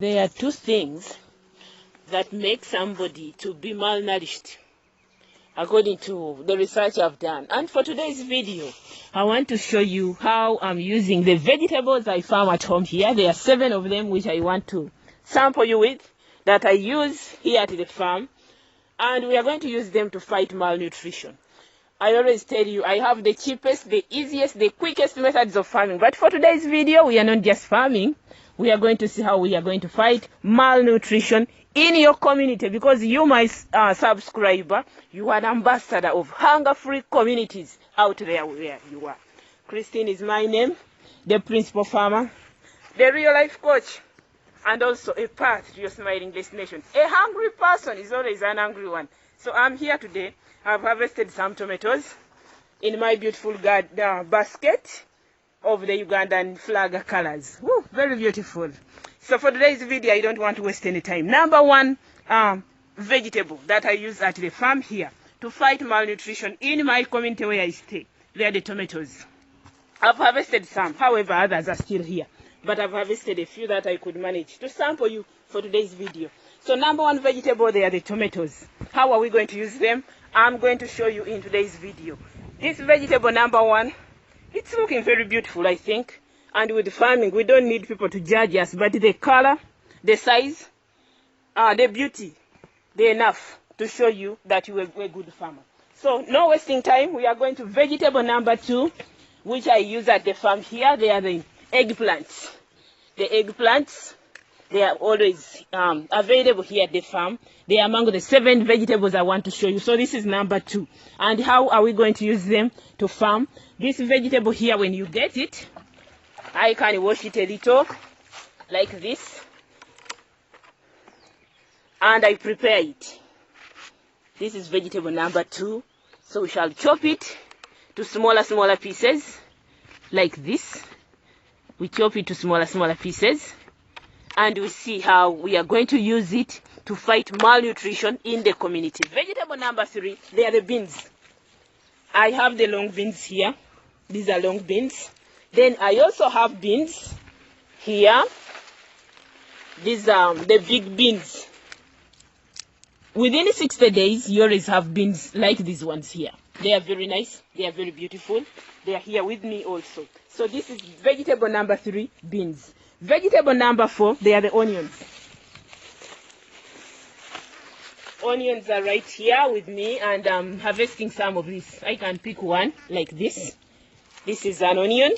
There are two things that make somebody to be malnourished, according to the research I've done. And for today's video, I want to show you how I'm using the vegetables I farm at home here. There are 7 of them which I want to sample you with, that I use here at the farm. And we are going to use them to fight malnutrition. I always tell you, I have the cheapest, the easiest, the quickest methods of farming. But for today's video, we are not just farming. We are going to see how we are going to fight malnutrition in your community, because you, my subscriber, you are an ambassador of hunger-free communities out there where you are. Christine is my name, the principal farmer, the real-life coach, and also a path to your smiling destination. A hungry person is always an angry one. So I'm here today. I've harvested some tomatoes in my beautiful basket of the Ugandan flag colors. Woo, very beautiful. So for today's video, I don't want to waste any time. Number one vegetable that I use at the farm here to fight malnutrition in my community where I stay, they are the tomatoes. I've harvested some, however, others are still here. But I've harvested a few that I could manage to sample you for today's video. So number one vegetable, they are the tomatoes. How are we going to use them? I'm going to show you in today's video. This vegetable number one, it's looking very beautiful, I think. And with farming, we don't need people to judge us, but the color, the size, the beauty, they're enough to show you that you are a good farmer. So no wasting time, we are going to vegetable number 2, which I use at the farm here. They are the eggplants. The eggplants, they are always available here at the farm. They are among the 7 vegetables I want to show you. So this is number 2. And how are we going to use them to farm? This vegetable here, when you get it, I can wash it a little, like this. And I prepare it. This is vegetable number 2. So we shall chop it to smaller pieces, like this. We chop it to smaller pieces. And we see how we are going to use it to fight malnutrition in the community. Vegetable number 3, they are the beans. I have the long beans here. These are long beans. Then I also have beans here. These are the big beans. Within 60 days, you always have beans like these ones here. They are very nice. They are very beautiful. They are here with me also. So this is vegetable number 3, beans. Vegetable number 4, they are the onions. Onions are right here with me, and I'm harvesting some of this. I can pick one like this. This is an onion.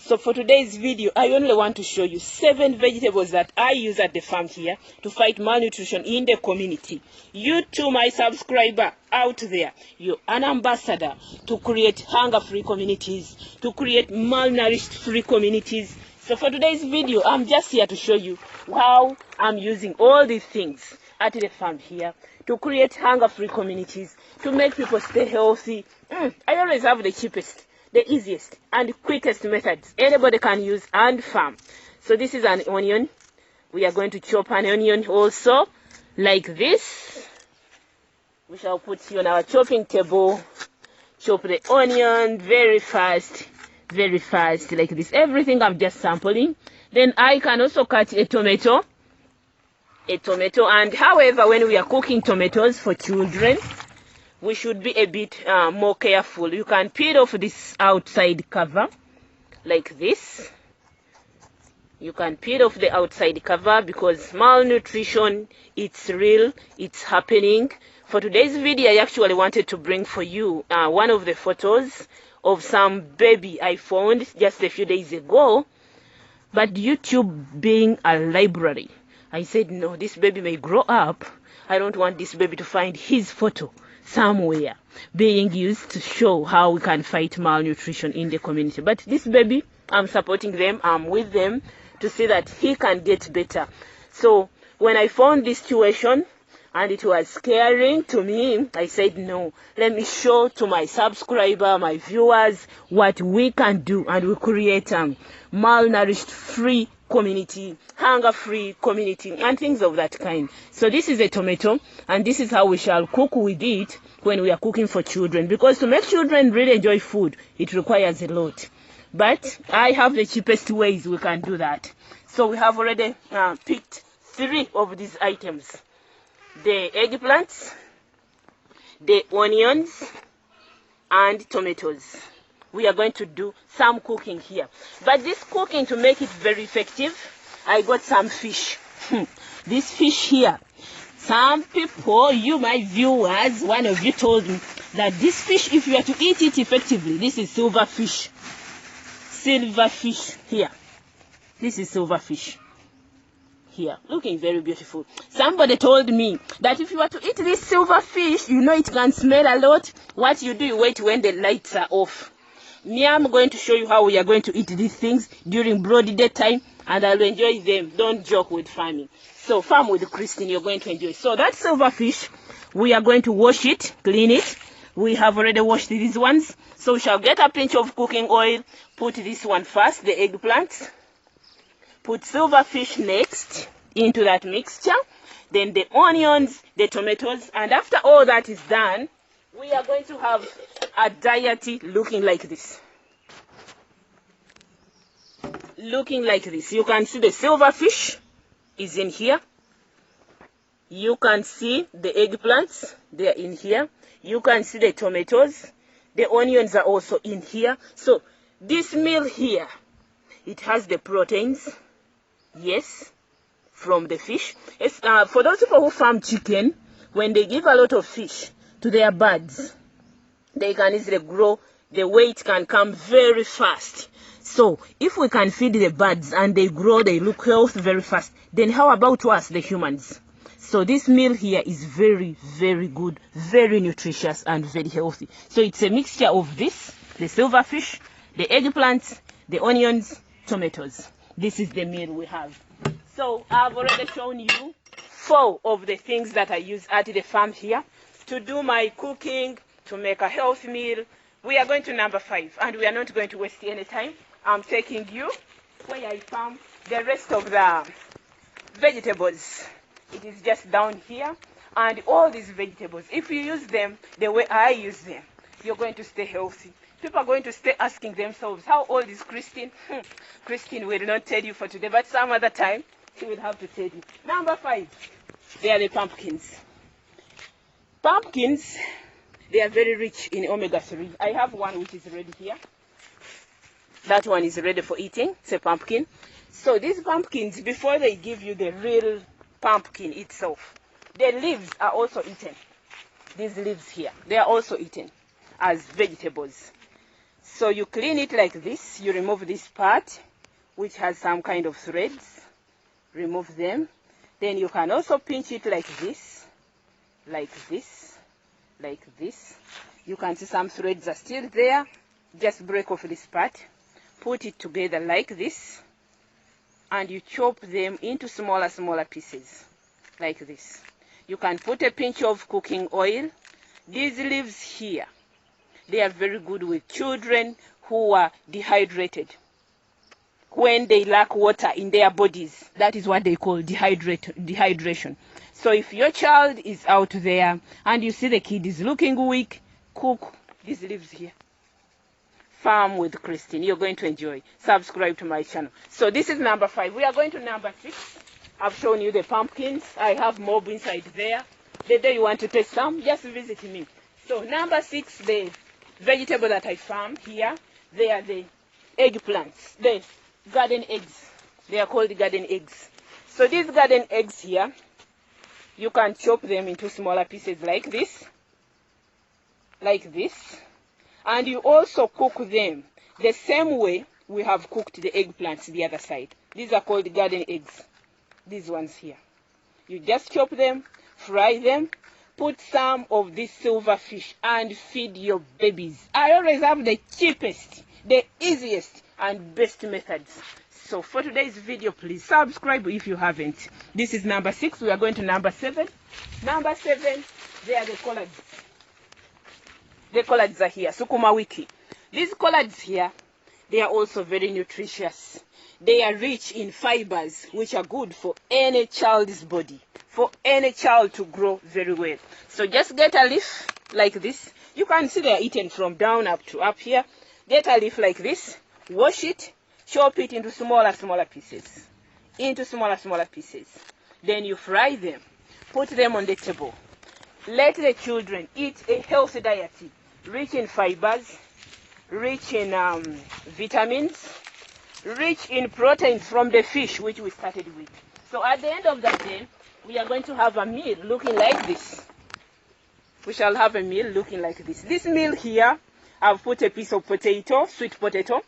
So for today's video, I only want to show you 7 vegetables that I use at the farm here to fight malnutrition in the community. You too, my subscriber out there, you're an ambassador to create hunger-free communities, to create malnourished-free communities. So for today's video, I'm just here to show you how I'm using all these things at the farm here to create hunger-free communities, to make people stay healthy. I always have the cheapest, the easiest, and quickest methods anybody can use and farm. So this is an onion. We are going to chop an onion also, like this. We shall put you on our chopping table. Chop the onion very fast, like this. Everything I'm just sampling. Then I can also cut a tomato. And however, when we are cooking tomatoes for children, we should be a bit more careful. You can peel off this outside cover like this. You can peel off the outside cover, because malnutrition, it's real, it's happening. For today's video, I actually wanted to bring for you one of the photos of some baby I found just a few days ago. But YouTube being a library, I said, no, this baby may grow up. I don't want this baby to find his photo somewhere being used to show how we can fight malnutrition in the community. But this baby, I'm supporting them, I'm with them to see that he can get better. So when I found this situation and it was scaring to me, I said, no, let me show to my subscriber, my viewers, what we can do, and we create a malnourished free community, hunger-free community, and things of that kind. So this is a tomato, and this is how we shall cook with it when we are cooking for children, because to make children really enjoy food, it requires a lot. But I have the cheapest ways we can do that. So we have already picked 3 of these items: the eggplants, the onions, and tomatoes. We are going to do some cooking here. But this cooking, to make it very effective, I got some fish. This fish here. Some people, you my viewers, one of you told me that this fish, if you are to eat it effectively, this is silver fish. Silver fish here. This is silver fish here, looking very beautiful. Somebody told me that if you are to eat this silver fish, you know it can smell a lot. What you do, you wait when the lights are off. Me, I'm going to show you how we are going to eat these things during broad daytime, and I'll enjoy them. Don't joke with farming. So farm with Christine, you're going to enjoy. So that silver fish, we are going to wash it, clean it. We have already washed these ones. So we shall get a pinch of cooking oil, put this one first, the eggplant. Put silver fish next into that mixture. Then the onions, the tomatoes, and after all that is done, we are going to have a deity looking like this. Looking like this. You can see the silver fish is in here. You can see the eggplants, they are in here. You can see the tomatoes. The onions are also in here. So this meal here, it has the proteins, yes, from the fish. It's, for those people who farm chicken, when they give a lot of fish to their birds, they can easily grow. The weight can come very fast. So if we can feed the birds and they grow, they look healthy very fast, then how about us, the humans? So this meal here is very, very good, very nutritious, and very healthy. So it's a mixture of this, the silver fish, the eggplants, the onions, tomatoes. This is the meal we have. So I've already shown you 4 of the things that I use at the farm here to do my cooking, to make a healthy meal. We are going to number 5, and we are not going to waste any time. I'm taking you where I farm the rest of the vegetables. It is just down here. And all these vegetables, if you use them the way I use them, you're going to stay healthy. People are going to stay asking themselves, how old is Christine? Christine will not tell you for today, but some other time she will have to tell you. Number 5, they are the pumpkins. Pumpkins, they are very rich in omega-3. I have one which is ready here. That one is ready for eating. It's a pumpkin. So these pumpkins, before they give you the real pumpkin itself, the leaves are also eaten. These leaves here, they are also eaten as vegetables. So you clean it like this. You remove this part, which has some kind of threads. Remove them. Then you can also pinch it like this, like this, like this. You can see some threads are still there. Just break off this part. Put it together like this. And you chop them into smaller pieces, like this. You can put a pinch of cooking oil. These leaves here, they are very good with children who are dehydrated. When they lack water in their bodies, that is what they call dehydration. So if your child is out there and you see the kid is looking weak, cook these leaves here. Farm with Christine. You're going to enjoy. Subscribe to my channel. So this is number 5. We are going to number 6. I've shown you the pumpkins. I have mob inside there. The day you want to taste some, just visit me. So number 6, the vegetable that I farm here, they are the eggplants, the garden eggs. They are called garden eggs. So these garden eggs here, you can chop them into smaller pieces like this. Like this. And you also cook them the same way we have cooked the eggplants the other side. These are called garden eggs. These ones here. You just chop them, fry them, put some of this silver fish and feed your babies. I always have the cheapest, the easiest and best methods. So for today's video, please subscribe if you haven't. This is number 6. We are going to number 7. Number 7, they are the collards. The collards are here, sukuma wiki. These collards here, they are also very nutritious. They are rich in fibers, which are good for any child's body, for any child to grow very well. So just get a leaf like this. You can see they are eaten from down up to up here. Get a leaf like this, wash it, chop it into smaller pieces. into smaller pieces. Then you fry them, put them on the table. Let the children eat a healthy diet, rich in fibers, rich in vitamins, rich in proteins from the fish which we started with. So at the end of the day, we are going to have a meal looking like this. We shall have a meal looking like this. This meal here, I've put a piece of potato, sweet potato.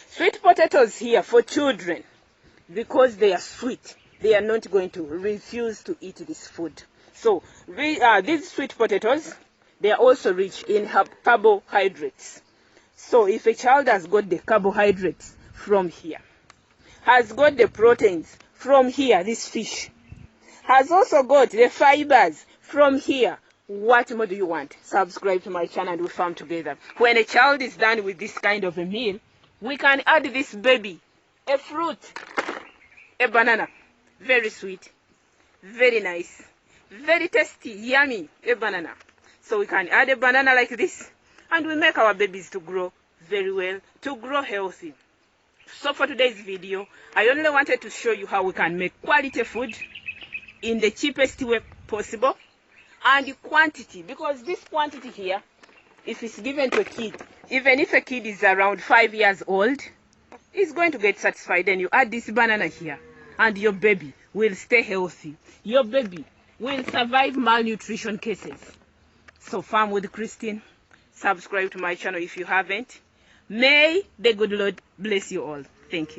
Sweet potatoes here for children, because they are sweet, they are not going to refuse to eat this food. So these sweet potatoes, they are also rich in carbohydrates. So if a child has got the carbohydrates from here, has got the proteins from here, this fish, has also got the fibers from here, what more do you want? Subscribe to my channel and we farm together. When a child is done with this kind of a meal, we can add this baby a fruit, a banana, very sweet, very nice, very tasty, yummy, a banana. So we can add a banana like this, and we make our babies to grow very well, to grow healthy. So for today's video, I only wanted to show you how we can make quality food in the cheapest way possible, and quantity, because this quantity here, if it's given to a kid, even if a kid is around 5 years old, is going to get satisfied. Then you add this banana here, and your baby will stay healthy. Your baby will survive malnutrition cases. So Farm with Christine, subscribe to my channel if you haven't. May the good Lord bless you all. Thank you.